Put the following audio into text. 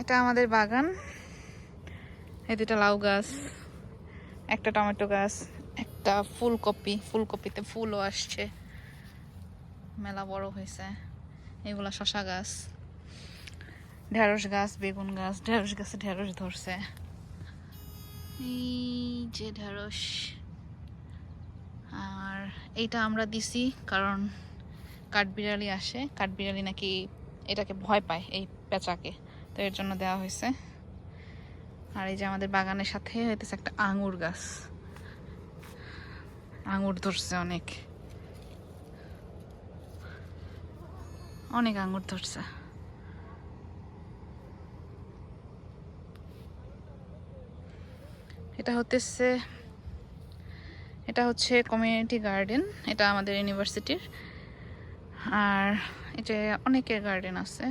এটা আমাদের বাগান। এই দুটা লাউ গাছ, একটা টমেটো গাছ, একটা ফুলকপিতে ফুলও আসছে, মেলা বড় হয়েছে। এগুলা শশা গাছ, ঢেঁড়স গাছ, বেগুন গাছ, ঢেঁড়স গাছে ঢেঁড়স ধরছে। এই যে ঢেঁড়স। আর এইটা আমরা দিছি কারণ কাঠবিড়ালি আসে, কাঠবিড়ালি নাকি এটাকে ভয় পায়, এই পেঁচাকে, তো এর জন্য দেওয়া হয়েছে। আর এই যে আমাদের বাগানের সাথে হইতেছে একটা আঙুর গাছ, আঙুর ধরছে অনেক অনেক আঙুর ধরছে। এটা হচ্ছে কমিউনিটি গার্ডেন, এটা আমাদের ইউনিভার্সিটির। আর এটা অনেকের গার্ডেন আছে।